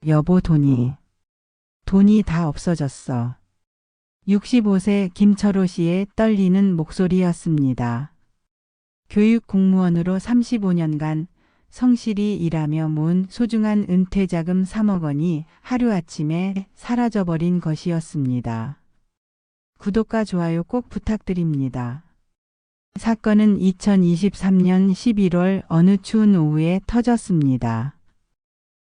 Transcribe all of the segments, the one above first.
여보 돈이 다 없어졌어. 65세 김철호 씨의 떨리는 목소리였습니다. 교육 공무원으로 35년간 성실히 일하며 모은 소중한 은퇴자금 3억 원이 하루아침에 사라져버린 것이었습니다. 구독과 좋아요 꼭 부탁드립니다. 사건은 2023년 11월 어느 추운 오후에 터졌습니다.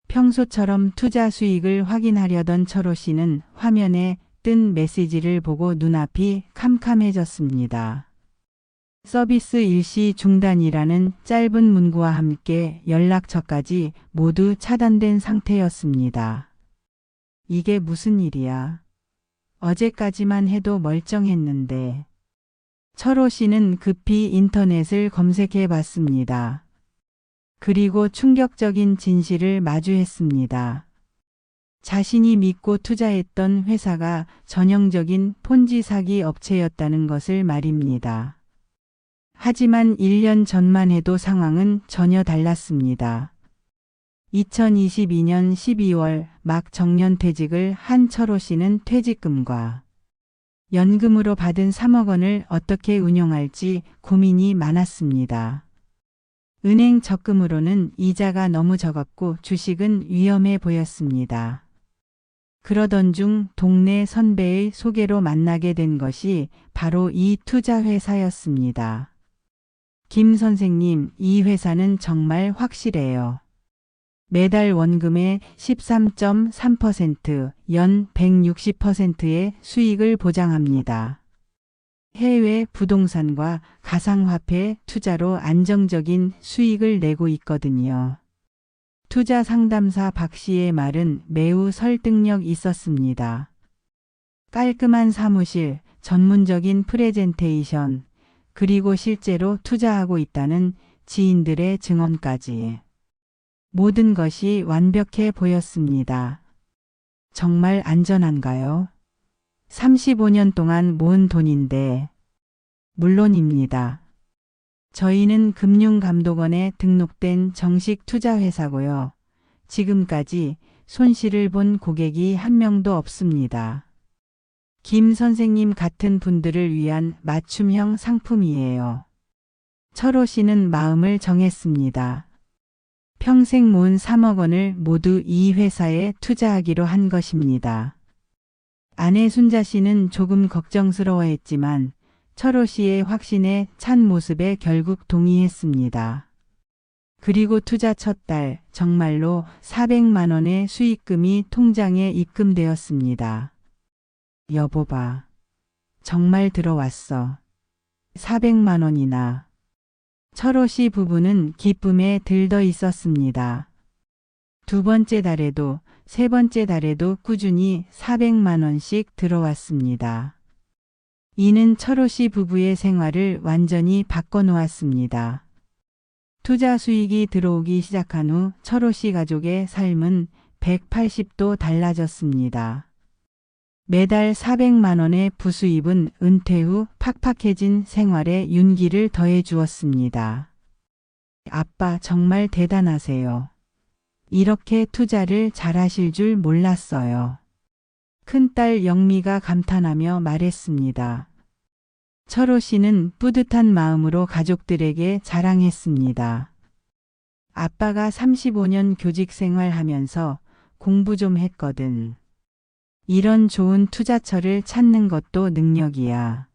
평소처럼 투자 수익을 확인하려던 철호 씨는 화면에 뜬 메시지를 보고 눈앞이 캄캄해졌습니다. 서비스 일시 중단이라는 짧은 문구와 함께 연락처까지 모두 차단된 상태였습니다. 이게 무슨 일이야? 어제까지만 해도 멀쩡했는데. 철호 씨는 급히 인터넷을 검색해 봤습니다. 그리고 충격적인 진실을 마주했습니다. 자신이 믿고 투자했던 회사가 전형적인 폰지 사기 업체였다는 것을 말입니다. 하지만 1년 전만 해도 상황은 전혀 달랐습니다. 2022년 12월 막 정년퇴직을 한 철호 씨는 퇴직금과 연금으로 받은 3억 원을 어떻게 운용할지 고민이 많았습니다. 은행 적금으로는 이자가 너무 적었고 주식은 위험해 보였습니다. 그러던 중 동네 선배의 소개로 만나게 된 것이 바로 이 투자 회사였습니다. 김 선생님, 이 회사는 정말 확실해요. 매달 원금의 13.3%, 연 160%의 수익을 보장합니다. 해외 부동산과 가상화폐 투자로 안정적인 수익을 내고 있거든요. 투자 상담사 박 씨의 말은 매우 설득력 있었습니다. 깔끔한 사무실, 전문적인 프레젠테이션, 그리고 실제로 투자하고 있다는 지인들의 증언까지. 모든 것이 완벽해 보였습니다. 정말 안전한가요? 35년 동안 모은 돈인데. 물론입니다. 저희는 금융감독원에 등록된 정식 투자회사고요. 지금까지 손실을 본 고객이 한 명도 없습니다. 김 선생님 같은 분들을 위한 맞춤형 상품이에요. 철호 씨는 마음을 정했습니다. 평생 모은 3억 원을 모두 이 회사에 투자하기로 한 것입니다. 아내 순자 씨는 조금 걱정스러워했지만 철호 씨의 확신에 찬 모습에 결국 동의했습니다. 그리고 투자 첫 달 정말로 400만 원의 수익금이 통장에 입금되었습니다. 여보 봐. 정말 들어왔어. 400만 원이나. 철호 씨 부부는 기쁨에 들떠 있었습니다. 두 번째 달에도 세 번째 달에도 꾸준히 400만 원씩 들어왔습니다. 이는 철호 씨 부부의 생활을 완전히 바꿔놓았습니다. 투자 수익이 들어오기 시작한 후 철호 씨 가족의 삶은 180도 달라졌습니다. 매달 400만 원의 부수입은 은퇴 후 팍팍해진 생활에 윤기를 더해 주었습니다. 아빠 정말 대단하세요. 이렇게 투자를 잘하실 줄 몰랐어요. 큰딸 영미가 감탄하며 말했습니다. 철호 씨는 뿌듯한 마음으로 가족들에게 자랑했습니다. 아빠가 35년 교직 생활하면서 공부 좀 했거든. 이런 좋은 투자처를 찾는 것도 능력이야.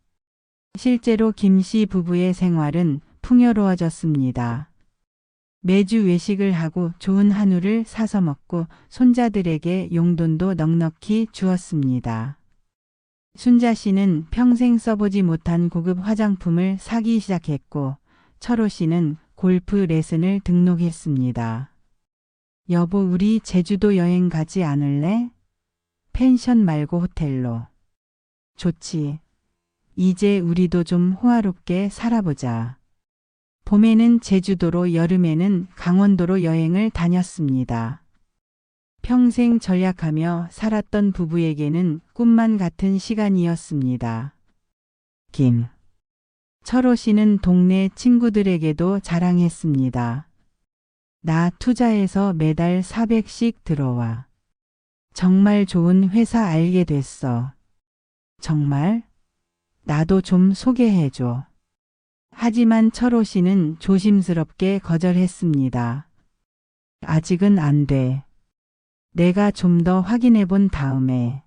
실제로 김 씨 부부의 생활은 풍요로워졌습니다. 매주 외식을 하고 좋은 한우를 사서 먹고 손자들에게 용돈도 넉넉히 주었습니다. 순자 씨는 평생 써보지 못한 고급 화장품을 사기 시작했고 철호 씨는 골프 레슨을 등록했습니다. 여보, 우리 제주도 여행 가지 않을래? 펜션 말고 호텔로. 좋지. 이제 우리도 좀 호화롭게 살아보자. 봄에는 제주도로, 여름에는 강원도로 여행을 다녔습니다. 평생 전략하며 살았던 부부에게는 꿈만 같은 시간이었습니다. 철호 씨는 동네 친구들에게도 자랑했습니다. 나 투자해서 매달 400씩 들어와. 정말 좋은 회사 알게 됐어. 정말? 나도 좀 소개해줘. 하지만 철호 씨는 조심스럽게 거절했습니다. 아직은 안 돼. 내가 좀 더 확인해 본 다음에.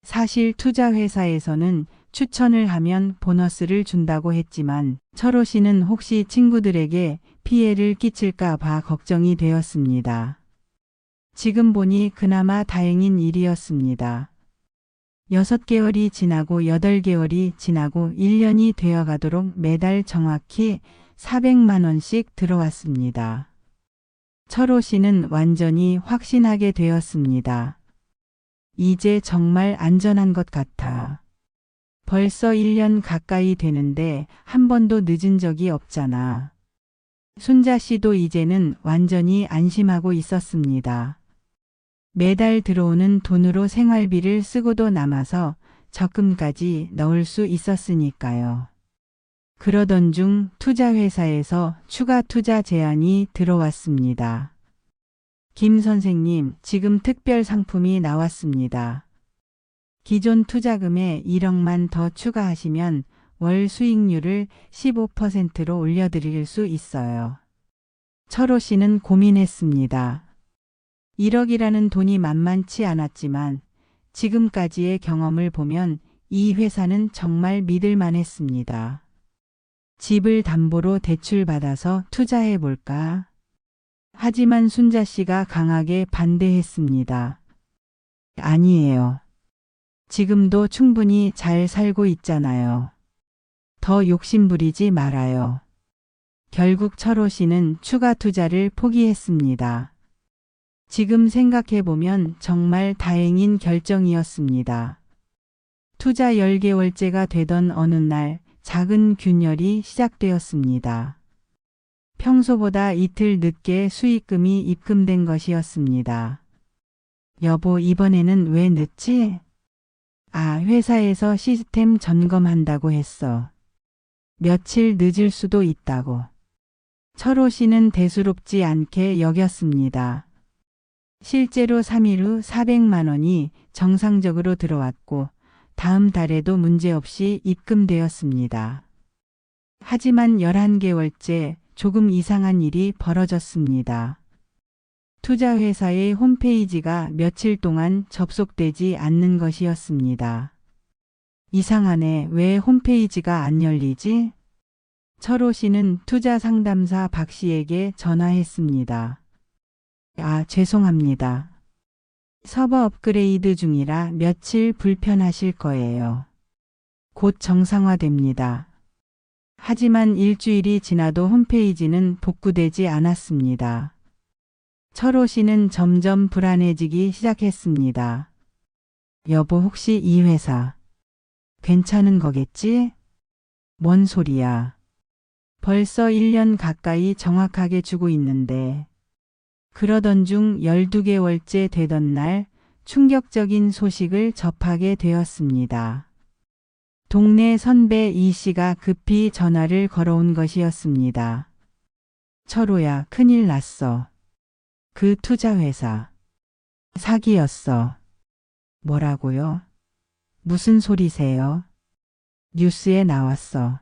사실 투자 회사에서는 추천을 하면 보너스를 준다고 했지만 철호 씨는 혹시 친구들에게 피해를 끼칠까 봐 걱정이 되었습니다. 지금 보니 그나마 다행인 일이었습니다. 6개월이 지나고 8개월이 지나고 1년이 되어 가도록 매달 정확히 400만 원씩 들어왔습니다. 철호 씨는 완전히 확신하게 되었습니다. 이제 정말 안전한 것 같아. 벌써 1년 가까이 되는데 한 번도 늦은 적이 없잖아. 순자 씨도 이제는 완전히 안심하고 있었습니다. 매달 들어오는 돈으로 생활비를 쓰고도 남아서 적금까지 넣을 수 있었으니까요. 그러던 중 투자회사에서 추가 투자 제안이 들어왔습니다. 김 선생님, 지금 특별 상품이 나왔습니다. 기존 투자금에 1억만 더 추가하시면 월 수익률을 15%로 올려드릴 수 있어요. 철호 씨는 고민했습니다. 1억이라는 돈이 만만치 않았지만 지금까지의 경험을 보면 이 회사는 정말 믿을만했습니다. 집을 담보로 대출받아서 투자해볼까? 하지만 순자 씨가 강하게 반대했습니다. 아니에요. 지금도 충분히 잘 살고 있잖아요. 더 욕심부리지 말아요. 결국 철호 씨는 추가 투자를 포기했습니다. 지금 생각해보면 정말 다행인 결정이었습니다. 투자 10개월째가 되던 어느 날 작은 균열이 시작되었습니다. 평소보다 이틀 늦게 수익금이 입금된 것이었습니다. 여보, 이번에는 왜 늦지? 아, 회사에서 시스템 점검한다고 했어. 며칠 늦을 수도 있다고. 철호 씨는 대수롭지 않게 여겼습니다. 실제로 3일 후 400만 원이 정상적으로 들어왔고 다음 달에도 문제없이 입금되었습니다. 하지만 11개월째 조금 이상한 일이 벌어졌습니다. 투자회사의 홈페이지가 며칠 동안 접속되지 않는 것이었습니다. 이상하네. 왜 홈페이지가 안 열리지? 철호 씨는 투자 상담사 박 씨에게 전화했습니다. 아, 죄송합니다. 서버 업그레이드 중이라 며칠 불편하실 거예요. 곧 정상화됩니다. 하지만 일주일이 지나도 홈페이지는 복구되지 않았습니다. 철호 씨는 점점 불안해지기 시작했습니다. 여보, 혹시 이 회사 괜찮은 거겠지? 뭔 소리야. 벌써 1년 가까이 정확하게 주고 있는데. 그러던 중 12개월째 되던 날 충격적인 소식을 접하게 되었습니다. 동네 선배 이 씨가 급히 전화를 걸어온 것이었습니다. 철호야, 큰일 났어. 그 투자회사 사기였어. 뭐라고요? 무슨 소리세요? 뉴스에 나왔어.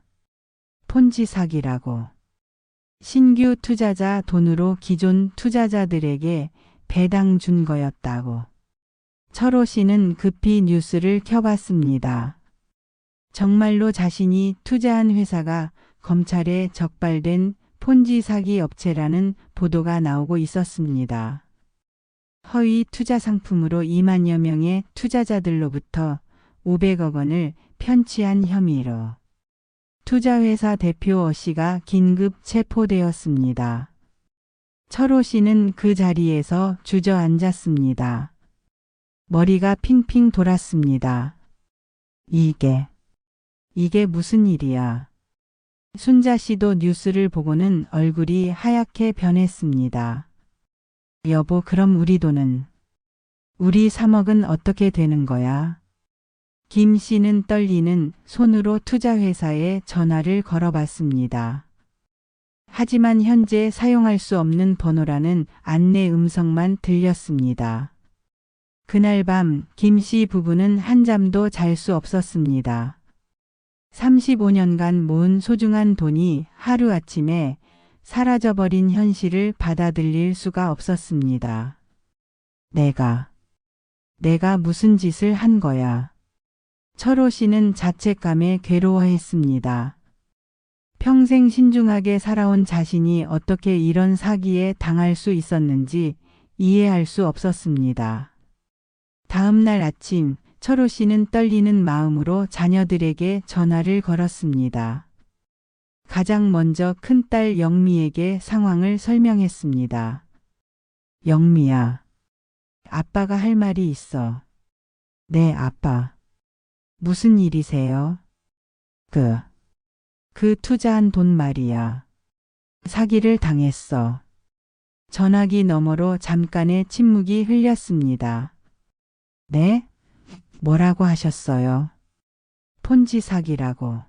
폰지 사기라고. 신규 투자자 돈으로 기존 투자자들에게 배당 준 거였다고. 철호 씨는 급히 뉴스를 켜봤습니다. 정말로 자신이 투자한 회사가 검찰에 적발된 폰지 사기 업체라는 보도가 나오고 있었습니다. 허위 투자 상품으로 2만여 명의 투자자들로부터 500억 원을 편취한 혐의로 투자회사 대표 어 씨가 긴급 체포되었습니다. 철호 씨는 그 자리에서 주저앉았습니다. 머리가 핑핑 돌았습니다. 이게 무슨 일이야. 순자 씨도 뉴스를 보고는 얼굴이 하얗게 변했습니다. 여보, 그럼 우리 돈은? 우리 3억은 어떻게 되는 거야? 김 씨는 떨리는 손으로 투자회사에 전화를 걸어봤습니다. 하지만 현재 사용할 수 없는 번호라는 안내 음성만 들렸습니다. 그날 밤 김 씨 부부는 한잠도 잘 수 없었습니다. 35년간 모은 소중한 돈이 하루아침에 사라져버린 현실을 받아들일 수가 없었습니다. 내가 무슨 짓을 한 거야. 철호 씨는 자책감에 괴로워했습니다. 평생 신중하게 살아온 자신이 어떻게 이런 사기에 당할 수 있었는지 이해할 수 없었습니다. 다음 날 아침 철호 씨는 떨리는 마음으로 자녀들에게 전화를 걸었습니다. 가장 먼저 큰딸 영미에게 상황을 설명했습니다. 영미야, 아빠가 할 말이 있어. 네, 아빠. 무슨 일이세요? 그 투자한 돈 말이야. 사기를 당했어. 전화기 너머로 잠깐의 침묵이 흘렸습니다. 네? 뭐라고 하셨어요? 폰지 사기라고.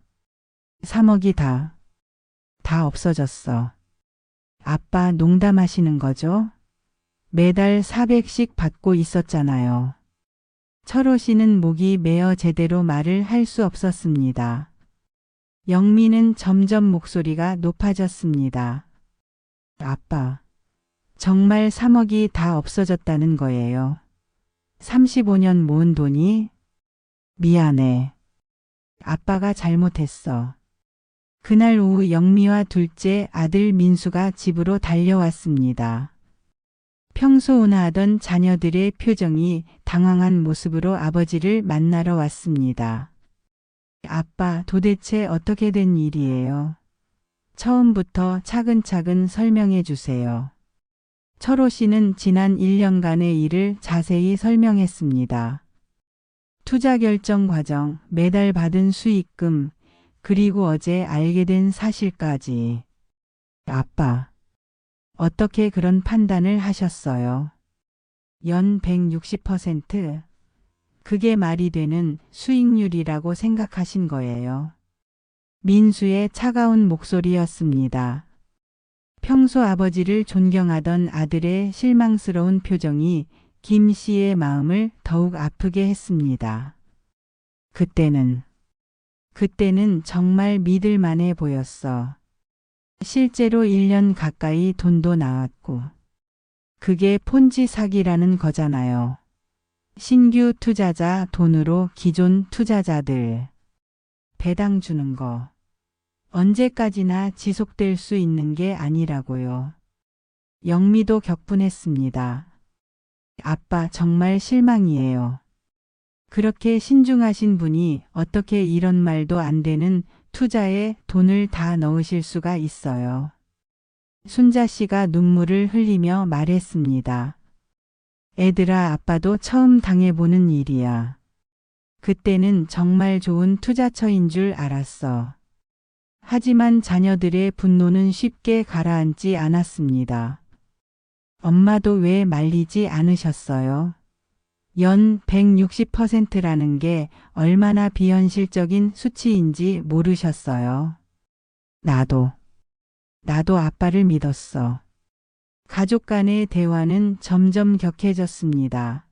3억이 다 없어졌어. 아빠 농담하시는 거죠? 매달 400씩 받고 있었잖아요. 철호 씨는 목이 메어 제대로 말을 할 수 없었습니다. 영미는 점점 목소리가 높아졌습니다. 아빠, 정말 3억이 다 없어졌다는 거예요. 35년 모은 돈이? 미안해. 아빠가 잘못했어. 그날 오후 영미와 둘째 아들 민수가 집으로 달려왔습니다. 평소 온화하던 자녀들의 표정이 당황한 모습으로 아버지를 만나러 왔습니다. 아빠, 도대체 어떻게 된 일이에요? 처음부터 차근차근 설명해 주세요. 철호 씨는 지난 1년간의 일을 자세히 설명했습니다. 투자 결정 과정, 매달 받은 수익금, 그리고 어제 알게 된 사실까지. 아빠, 어떻게 그런 판단을 하셨어요? 연 160%? 그게 말이 되는 수익률이라고 생각하신 거예요. 민수의 차가운 목소리였습니다. 평소 아버지를 존경하던 아들의 실망스러운 표정이 김 씨의 마음을 더욱 아프게 했습니다. 그때는 정말 믿을 만해 보였어. 실제로 1년 가까이 돈도 나왔고. 그게 폰지 사기라는 거잖아요. 신규 투자자 돈으로 기존 투자자들 배당 주는 거. 언제까지나 지속될 수 있는 게 아니라고요. 영미도 격분했습니다. 아빠, 정말 실망이에요. 그렇게 신중하신 분이 어떻게 이런 말도 안 되는 투자에 돈을 다 넣으실 수가 있어요. 순자 씨가 눈물을 흘리며 말했습니다. 애들아, 아빠도 처음 당해보는 일이야. 그때는 정말 좋은 투자처인 줄 알았어. 하지만 자녀들의 분노는 쉽게 가라앉지 않았습니다. 엄마도 왜 말리지 않으셨어요? 연 160%라는 게 얼마나 비현실적인 수치인지 모르셨어요. 나도 아빠를 믿었어. 가족 간의 대화는 점점 격해졌습니다.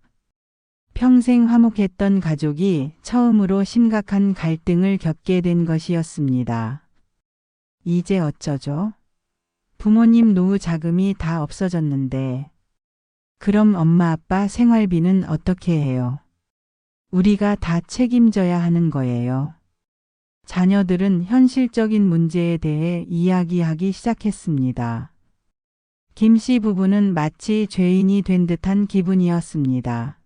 평생 화목했던 가족이 처음으로 심각한 갈등을 겪게 된 것이었습니다. 이제 어쩌죠? 부모님 노후 자금이 다 없어졌는데 그럼 엄마 아빠 생활비는 어떻게 해요? 우리가 다 책임져야 하는 거예요. 자녀들은 현실적인 문제에 대해 이야기하기 시작했습니다. 김 씨 부부는 마치 죄인이 된 듯한 기분이었습니다.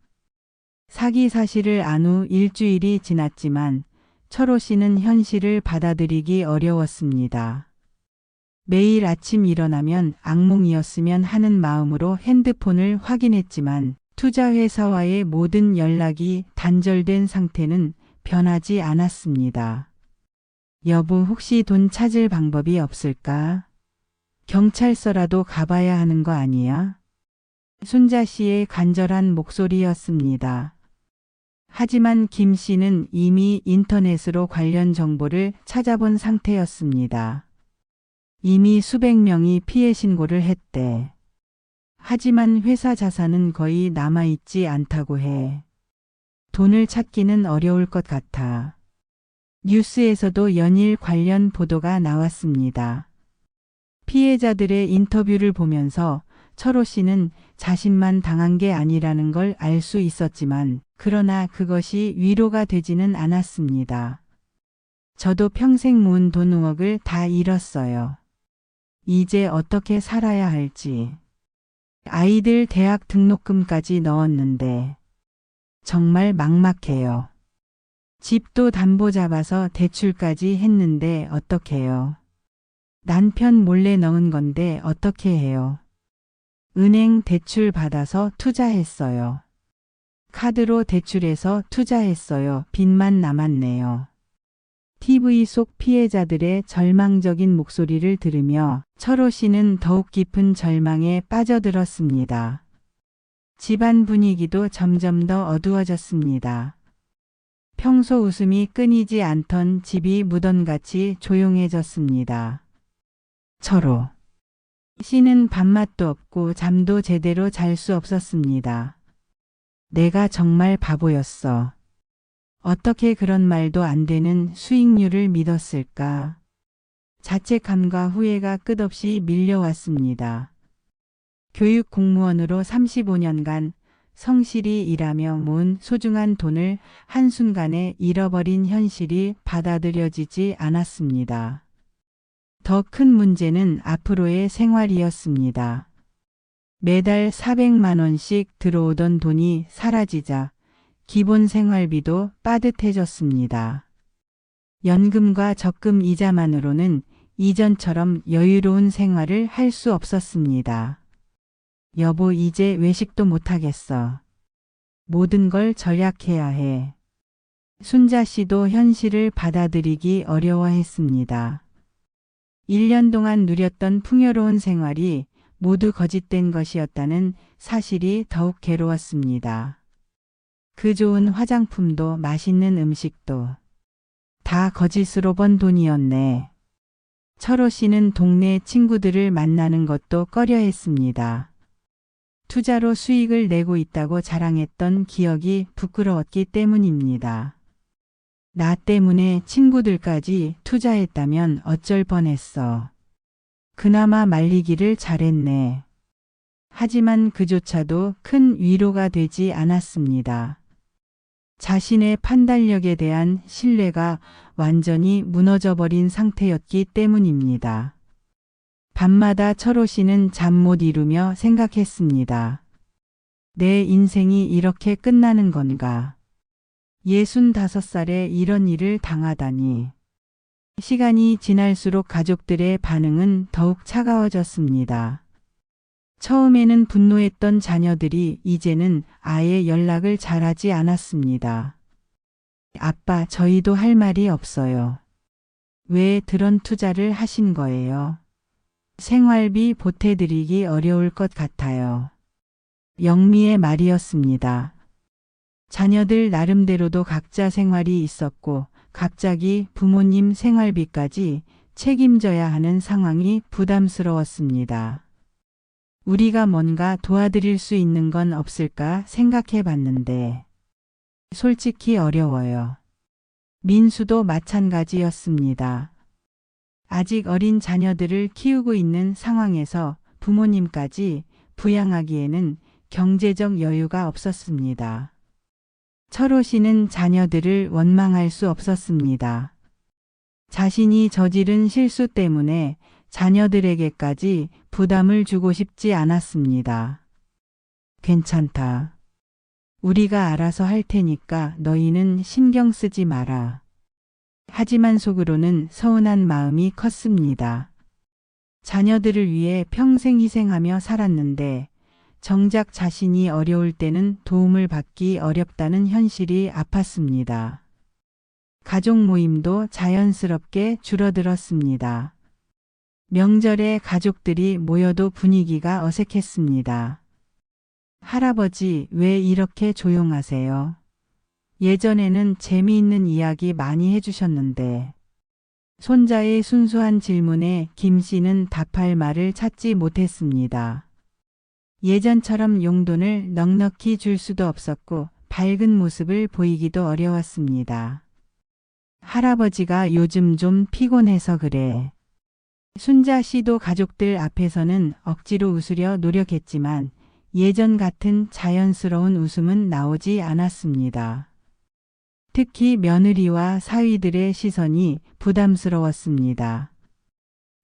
사기 사실을 안 후 일주일이 지났지만 철호 씨는 현실을 받아들이기 어려웠습니다. 매일 아침 일어나면 악몽이었으면 하는 마음으로 핸드폰을 확인했지만 투자회사와의 모든 연락이 단절된 상태는 변하지 않았습니다. 여보, 혹시 돈 찾을 방법이 없을까? 경찰서라도 가봐야 하는 거 아니야? 순자 씨의 간절한 목소리였습니다. 하지만 김 씨는 이미 인터넷으로 관련 정보를 찾아본 상태였습니다. 이미 수백 명이 피해 신고를 했대. 하지만 회사 자산은 거의 남아있지 않다고 해. 돈을 찾기는 어려울 것 같아. 뉴스에서도 연일 관련 보도가 나왔습니다. 피해자들의 인터뷰를 보면서 철호 씨는 자신만 당한 게 아니라는 걸 알 수 있었지만 그러나 그것이 위로가 되지는 않았습니다. 저도 평생 모은 돈 5억을 다 잃었어요. 이제 어떻게 살아야 할지. 아이들 대학 등록금까지 넣었는데 정말 막막해요. 집도 담보 잡아서 대출까지 했는데 어떡해요. 남편 몰래 넣은 건데 어떻게 해요. 은행 대출 받아서 투자했어요. 카드로 대출해서 투자했어요. 빚만 남았네요. TV 속 피해자들의 절망적인 목소리를 들으며 철호 씨는 더욱 깊은 절망에 빠져들었습니다. 집안 분위기도 점점 더 어두워졌습니다. 평소 웃음이 끊이지 않던 집이 무덤같이 조용해졌습니다. 철호 씨는 밥맛도 없고 잠도 제대로 잘 수 없었습니다. 내가 정말 바보였어. 어떻게 그런 말도 안 되는 수익률을 믿었을까? 자책감과 후회가 끝없이 밀려왔습니다. 교육 공무원으로 35년간 성실히 일하며 모은 소중한 돈을 한순간에 잃어버린 현실이 받아들여지지 않았습니다. 더 큰 문제는 앞으로의 생활이었습니다. 매달 400만 원씩 들어오던 돈이 사라지자 기본 생활비도 빠듯해졌습니다. 연금과 적금 이자만으로는 이전처럼 여유로운 생활을 할 수 없었습니다. 여보, 이제 외식도 못하겠어. 모든 걸 절약해야 해. 순자 씨도 현실을 받아들이기 어려워했습니다. 1년 동안 누렸던 풍요로운 생활이 모두 거짓된 것이었다는 사실이 더욱 괴로웠습니다. 그 좋은 화장품도 맛있는 음식도 다 거짓으로 번 돈이었네. 철호 씨는 동네 친구들을 만나는 것도 꺼려했습니다. 투자로 수익을 내고 있다고 자랑했던 기억이 부끄러웠기 때문입니다. 나 때문에 친구들까지 투자했다면 어쩔 뻔했어. 그나마 말리기를 잘했네. 하지만 그조차도 큰 위로가 되지 않았습니다. 자신의 판단력에 대한 신뢰가 완전히 무너져버린 상태였기 때문입니다. 밤마다 철호 씨는 잠 못 이루며 생각했습니다. 내 인생이 이렇게 끝나는 건가? 65살에 이런 일을 당하다니. 시간이 지날수록 가족들의 반응은 더욱 차가워졌습니다. 처음에는 분노했던 자녀들이 이제는 아예 연락을 잘하지 않았습니다. 아빠, 저희도 할 말이 없어요. 왜 그런 투자를 하신 거예요? 생활비 보태드리기 어려울 것 같아요. 영미의 말이었습니다. 자녀들 나름대로도 각자 생활이 있었고 갑자기 부모님 생활비까지 책임져야 하는 상황이 부담스러웠습니다. 우리가 뭔가 도와드릴 수 있는 건 없을까 생각해 봤는데 솔직히 어려워요. 민수도 마찬가지였습니다. 아직 어린 자녀들을 키우고 있는 상황에서 부모님까지 부양하기에는 경제적 여유가 없었습니다. 철호 씨는 자녀들을 원망할 수 없었습니다. 자신이 저지른 실수 때문에 자녀들에게까지 부담을 주고 싶지 않았습니다. 괜찮다. 우리가 알아서 할 테니까 너희는 신경 쓰지 마라. 하지만 속으로는 서운한 마음이 컸습니다. 자녀들을 위해 평생 희생하며 살았는데 정작 자신이 어려울 때는 도움을 받기 어렵다는 현실이 아팠습니다. 가족 모임도 자연스럽게 줄어들었습니다. 명절에 가족들이 모여도 분위기가 어색했습니다. 할아버지, 왜 이렇게 조용하세요? 예전에는 재미있는 이야기 많이 해주셨는데. 손자의 순수한 질문에 김 씨는 답할 말을 찾지 못했습니다. 예전처럼 용돈을 넉넉히 줄 수도 없었고 밝은 모습을 보이기도 어려웠습니다. 할아버지가 요즘 좀 피곤해서 그래. 순자 씨도 가족들 앞에서는 억지로 웃으려 노력했지만 예전 같은 자연스러운 웃음은 나오지 않았습니다. 특히 며느리와 사위들의 시선이 부담스러웠습니다.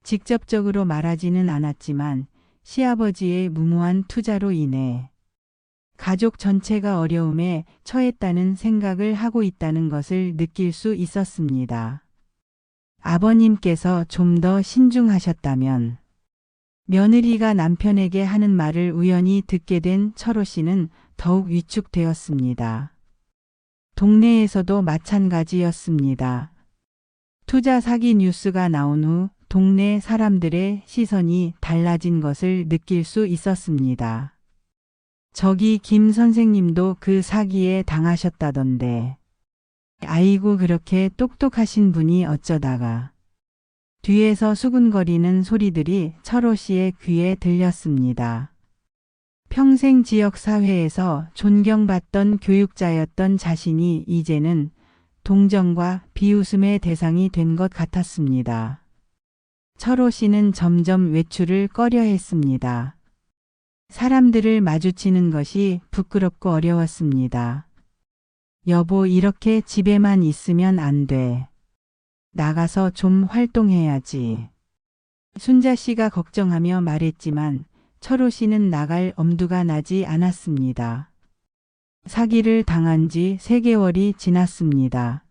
직접적으로 말하지는 않았지만 시아버지의 무모한 투자로 인해 가족 전체가 어려움에 처했다는 생각을 하고 있다는 것을 느낄 수 있었습니다. 아버님께서 좀 더 신중하셨다면 며느리가 남편에게 하는 말을 우연히 듣게 된 철호 씨는 더욱 위축되었습니다. 동네에서도 마찬가지였습니다. 투자 사기 뉴스가 나온 후 동네 사람들의 시선이 달라진 것을 느낄 수 있었습니다. 저기 김 선생님도 그 사기에 당하셨다던데. 아이고 그렇게 똑똑하신 분이 어쩌다가. 뒤에서 수군거리는 소리들이 철호 씨의 귀에 들렸습니다. 평생 지역사회에서 존경받던 교육자였던 자신이 이제는 동정과 비웃음의 대상이 된 것 같았습니다. 철호 씨는 점점 외출을 꺼려했습니다. 사람들을 마주치는 것이 부끄럽고 어려웠습니다. 여보, 이렇게 집에만 있으면 안 돼. 나가서 좀 활동해야지. 순자 씨가 걱정하며 말했지만 철호 씨는 나갈 엄두가 나지 않았습니다. 사기를 당한 지 3개월이 지났습니다.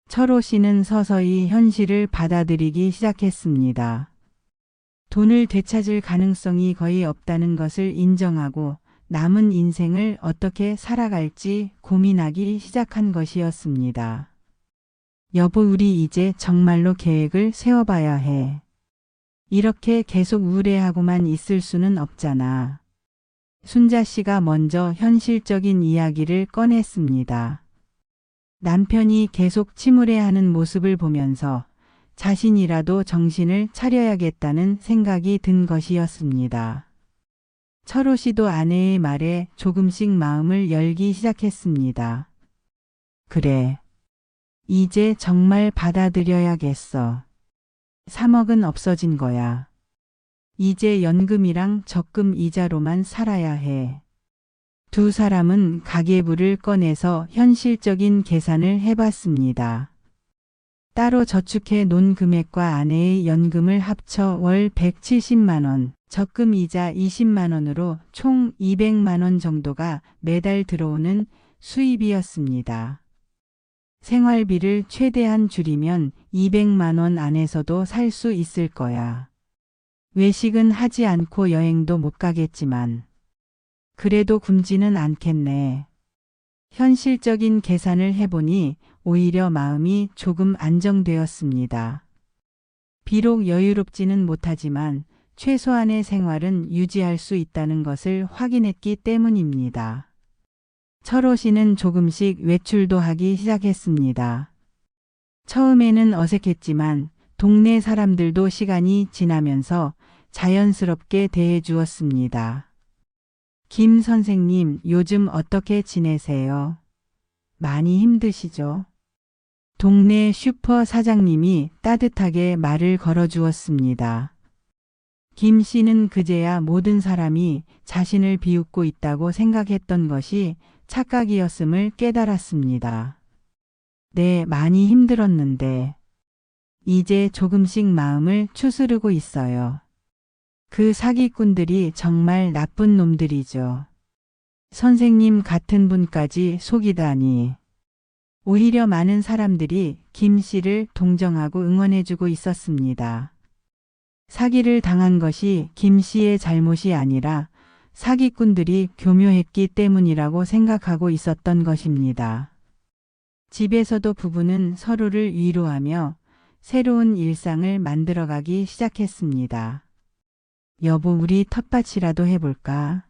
철호 씨는 서서히 현실을 받아들이기 시작했습니다. 돈을 되찾을 가능성이 거의 없다는 것을 인정하고 남은 인생을 어떻게 살아갈지 고민하기 시작한 것이었습니다. 여보, 우리 이제 정말로 계획을 세워봐야 해. 이렇게 계속 우울해하고만 있을 수는 없잖아. 순자 씨가 먼저 현실적인 이야기를 꺼냈습니다. 남편이 계속 침울해하는 모습을 보면서 자신이라도 정신을 차려야겠다는 생각이 든 것이었습니다. 철호 씨도 아내의 말에 조금씩 마음을 열기 시작했습니다. 그래. 이제 정말 받아들여야겠어. 3억은 없어진 거야. 이제 연금이랑 적금 이자로만 살아야 해. 두 사람은 가계부를 꺼내서 현실적인 계산을 해봤습니다. 따로 저축해 놓은 금액과 아내의 연금을 합쳐 월 170만 원, 적금 이자 20만 원으로 총 200만 원 정도가 매달 들어오는 수입이었습니다. 생활비를 최대한 줄이면 200만 원 안에서도 살 수 있을 거야. 외식은 하지 않고 여행도 못 가겠지만 그래도 굶지는 않겠네. 현실적인 계산을 해보니 오히려 마음이 조금 안정되었습니다. 비록 여유롭지는 못하지만 최소한의 생활은 유지할 수 있다는 것을 확인했기 때문입니다. 철호 씨는 조금씩 외출도 하기 시작했습니다. 처음에는 어색했지만 동네 사람들도 시간이 지나면서 자연스럽게 대해 주었습니다. 김 선생님, 요즘 어떻게 지내세요? 많이 힘드시죠? 동네 슈퍼 사장님이 따뜻하게 말을 걸어주었습니다. 김 씨는 그제야 모든 사람이 자신을 비웃고 있다고 생각했던 것이 착각이었음을 깨달았습니다. 네, 많이 힘들었는데 이제 조금씩 마음을 추스르고 있어요. 그 사기꾼들이 정말 나쁜 놈들이죠. 선생님 같은 분까지 속이다니. 오히려 많은 사람들이 김 씨를 동정하고 응원해주고 있었습니다. 사기를 당한 것이 김 씨의 잘못이 아니라 사기꾼들이 교묘했기 때문이라고 생각하고 있었던 것입니다. 집에서도 부부는 서로를 위로하며 새로운 일상을 만들어가기 시작했습니다. 여보, 우리 텃밭이라도 해볼까?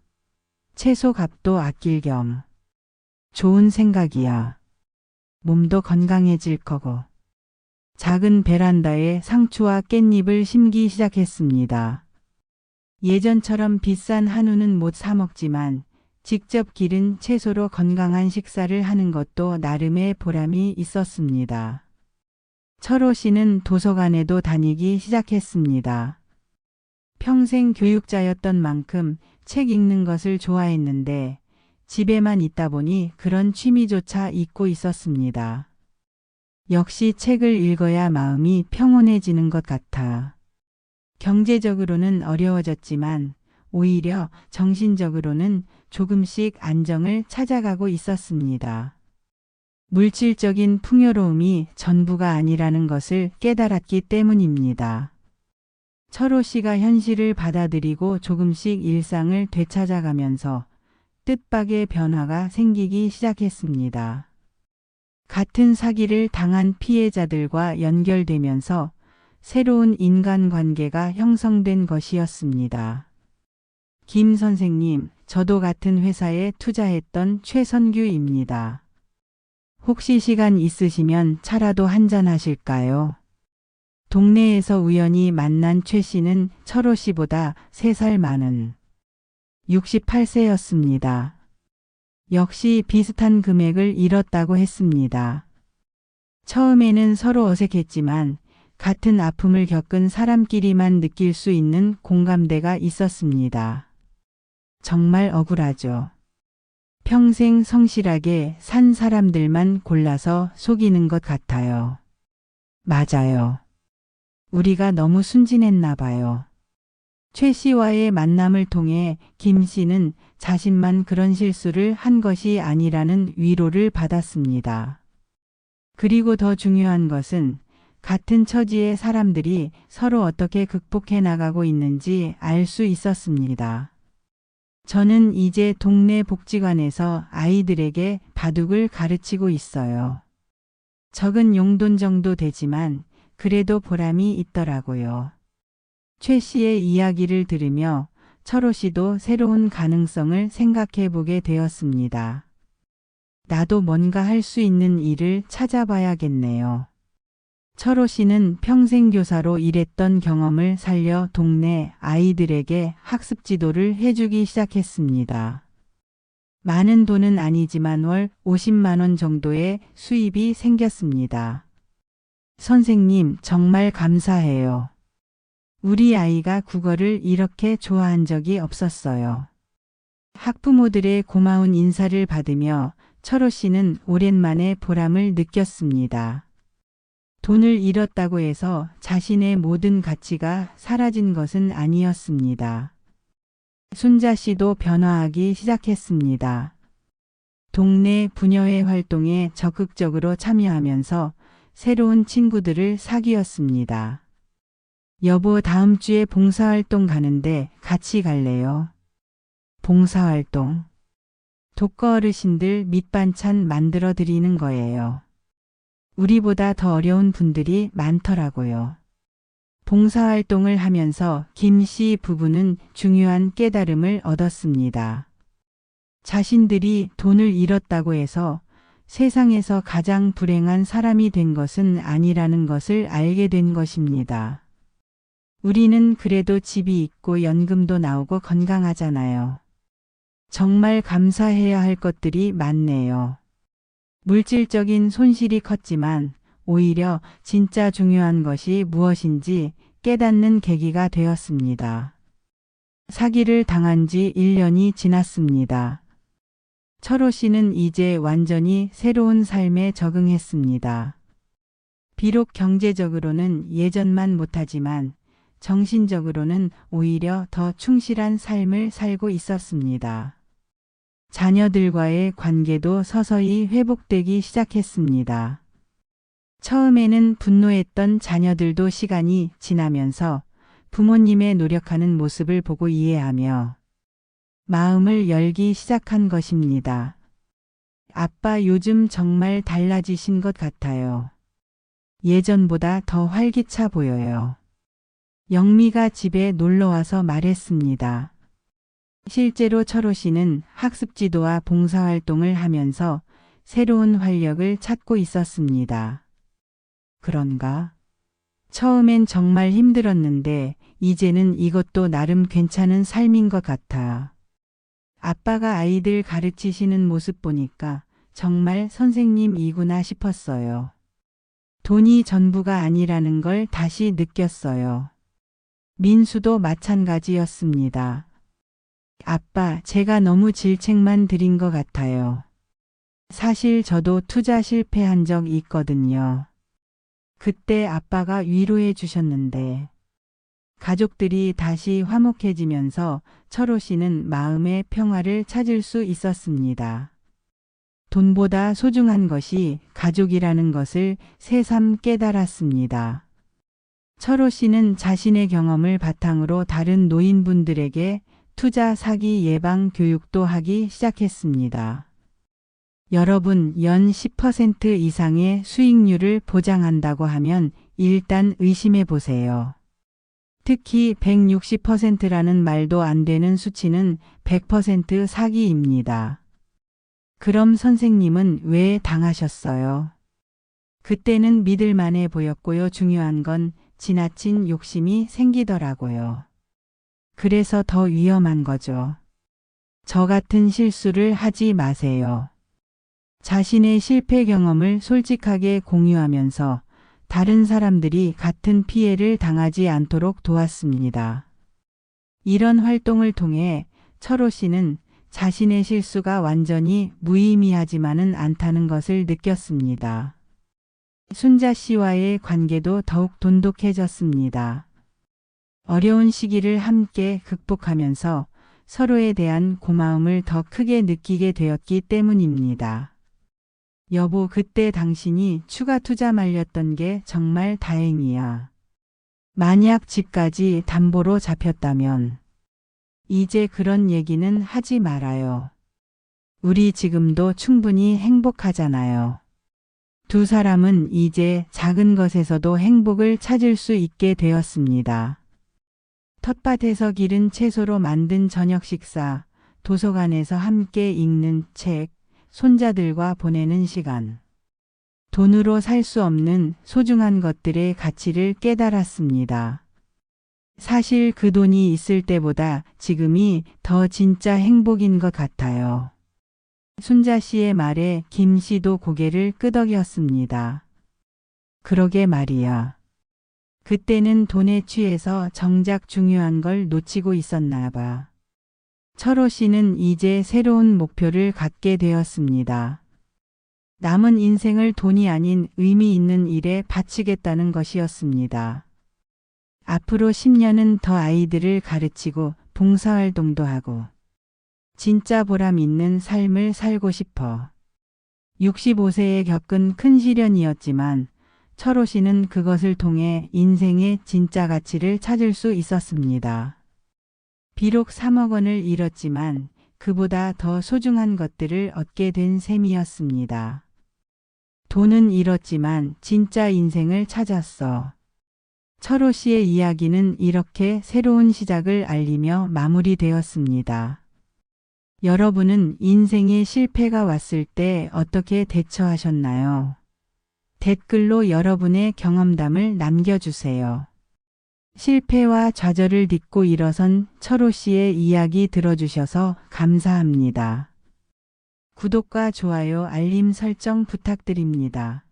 채소 값도 아낄 겸. 좋은 생각이야. 몸도 건강해질 거고. 작은 베란다에 상추와 깻잎을 심기 시작했습니다. 예전처럼 비싼 한우는 못 사 먹지만 직접 기른 채소로 건강한 식사를 하는 것도 나름의 보람이 있었습니다. 철호 씨는 도서관에도 다니기 시작했습니다. 평생 교육자였던 만큼 책 읽는 것을 좋아했는데 집에만 있다 보니 그런 취미조차 잊고 있었습니다. 역시 책을 읽어야 마음이 평온해지는 것 같아. 경제적으로는 어려워졌지만 오히려 정신적으로는 조금씩 안정을 찾아가고 있었습니다. 물질적인 풍요로움이 전부가 아니라는 것을 깨달았기 때문입니다. 철호 씨가 현실을 받아들이고 조금씩 일상을 되찾아가면서 뜻밖의 변화가 생기기 시작했습니다. 같은 사기를 당한 피해자들과 연결되면서 새로운 인간관계가 형성된 것이었습니다. 김 선생님, 저도 같은 회사에 투자했던 최선규입니다. 혹시 시간 있으시면 차라도 한잔 하실까요? 동네에서 우연히 만난 최 씨는 철호 씨보다 3살 많은 68세였습니다. 역시 비슷한 금액을 잃었다고 했습니다. 처음에는 서로 어색했지만 같은 아픔을 겪은 사람끼리만 느낄 수 있는 공감대가 있었습니다. 정말 억울하죠. 평생 성실하게 산 사람들만 골라서 속이는 것 같아요. 맞아요. 우리가 너무 순진했나 봐요. 최 씨와의 만남을 통해 김 씨는 자신만 그런 실수를 한 것이 아니라는 위로를 받았습니다. 그리고 더 중요한 것은 같은 처지의 사람들이 서로 어떻게 극복해 나가고 있는지 알 수 있었습니다. 저는 이제 동네 복지관에서 아이들에게 바둑을 가르치고 있어요. 적은 용돈 정도 되지만 그래도 보람이 있더라고요. 최 씨의 이야기를 들으며 철호 씨도 새로운 가능성을 생각해 보게 되었습니다. 나도 뭔가 할 수 있는 일을 찾아봐야겠네요. 철호 씨는 평생 교사로 일했던 경험을 살려 동네 아이들에게 학습 지도를 해주기 시작했습니다. 많은 돈은 아니지만 월 50만 원 정도의 수입이 생겼습니다. 선생님, 정말 감사해요. 우리 아이가 국어를 이렇게 좋아한 적이 없었어요. 학부모들의 고마운 인사를 받으며 철호 씨는 오랜만에 보람을 느꼈습니다. 돈을 잃었다고 해서 자신의 모든 가치가 사라진 것은 아니었습니다. 순자 씨도 변화하기 시작했습니다. 동네 부녀회 활동에 적극적으로 참여하면서 새로운 친구들을 사귀었습니다. 여보, 다음 주에 봉사활동 가는데 같이 갈래요? 봉사활동. 독거 어르신들 밑반찬 만들어 드리는 거예요. 우리보다 더 어려운 분들이 많더라고요. 봉사활동을 하면서 김 씨 부부는 중요한 깨달음을 얻었습니다. 자신들이 돈을 잃었다고 해서 세상에서 가장 불행한 사람이 된 것은 아니라는 것을 알게 된 것입니다. 우리는 그래도 집이 있고 연금도 나오고 건강하잖아요. 정말 감사해야 할 것들이 많네요. 물질적인 손실이 컸지만 오히려 진짜 중요한 것이 무엇인지 깨닫는 계기가 되었습니다. 사기를 당한 지 1년이 지났습니다. 철호 씨는 이제 완전히 새로운 삶에 적응했습니다. 비록 경제적으로는 예전만 못하지만 정신적으로는 오히려 더 충실한 삶을 살고 있었습니다. 자녀들과의 관계도 서서히 회복되기 시작했습니다. 처음에는 분노했던 자녀들도 시간이 지나면서 부모님의 노력하는 모습을 보고 이해하며 마음을 열기 시작한 것입니다. 아빠, 요즘 정말 달라지신 것 같아요. 예전보다 더 활기차 보여요. 영미가 집에 놀러와서 말했습니다. 실제로 철호 씨는 학습 지도와 봉사활동을 하면서 새로운 활력을 찾고 있었습니다. 그런가? 처음엔 정말 힘들었는데 이제는 이것도 나름 괜찮은 삶인 것 같아. 아빠가 아이들 가르치시는 모습 보니까 정말 선생님이구나 싶었어요. 돈이 전부가 아니라는 걸 다시 느꼈어요. 민수도 마찬가지였습니다. 아빠, 제가 너무 질책만 드린 것 같아요. 사실 저도 투자 실패한 적 있거든요. 그때 아빠가 위로해 주셨는데 가족들이 다시 화목해지면서 철호 씨는 마음의 평화를 찾을 수 있었습니다. 돈보다 소중한 것이 가족이라는 것을 새삼 깨달았습니다. 철호 씨는 자신의 경험을 바탕으로 다른 노인분들에게 투자 사기 예방 교육도 하기 시작했습니다. 여러분, 연 10% 이상의 수익률을 보장한다고 하면 일단 의심해 보세요. 특히 160%라는 말도 안 되는 수치는 100% 사기입니다. 그럼 선생님은 왜 당하셨어요? 그때는 믿을만해 보였고요. 중요한 건 지나친 욕심이 생기더라고요. 그래서 더 위험한 거죠. 저 같은 실수를 하지 마세요. 자신의 실패 경험을 솔직하게 공유하면서 다른 사람들이 같은 피해를 당하지 않도록 도왔습니다. 이런 활동을 통해 철호 씨는 자신의 실수가 완전히 무의미하지만은 않다는 것을 느꼈습니다. 순자 씨와의 관계도 더욱 돈독해졌습니다. 어려운 시기를 함께 극복하면서 서로에 대한 고마움을 더 크게 느끼게 되었기 때문입니다. 여보, 그때 당신이 추가 투자 말렸던 게 정말 다행이야. 만약 집까지 담보로 잡혔다면 이제 그런 얘기는 하지 말아요. 우리 지금도 충분히 행복하잖아요. 두 사람은 이제 작은 것에서도 행복을 찾을 수 있게 되었습니다. 텃밭에서 기른 채소로 만든 저녁 식사, 도서관에서 함께 읽는 책, 손자들과 보내는 시간. 돈으로 살 수 없는 소중한 것들의 가치를 깨달았습니다. 사실 그 돈이 있을 때보다 지금이 더 진짜 행복인 것 같아요. 순자 씨의 말에 김 씨도 고개를 끄덕였습니다. 그러게 말이야. 그때는 돈에 취해서 정작 중요한 걸 놓치고 있었나 봐. 철호 씨는 이제 새로운 목표를 갖게 되었습니다. 남은 인생을 돈이 아닌 의미 있는 일에 바치겠다는 것이었습니다. 앞으로 10년은 더 아이들을 가르치고 봉사활동도 하고 진짜 보람 있는 삶을 살고 싶어. 65세에 겪은 큰 시련이었지만 철호 씨는 그것을 통해 인생의 진짜 가치를 찾을 수 있었습니다. 비록 3억 원을 잃었지만 그보다 더 소중한 것들을 얻게 된 셈이었습니다. 돈은 잃었지만 진짜 인생을 찾았어. 철호 씨의 이야기는 이렇게 새로운 시작을 알리며 마무리되었습니다. 여러분은 인생의 실패가 왔을 때 어떻게 대처하셨나요? 댓글로 여러분의 경험담을 남겨주세요. 실패와 좌절을 딛고 일어선 철호 씨의 이야기 들어주셔서 감사합니다. 구독과 좋아요, 알림 설정 부탁드립니다.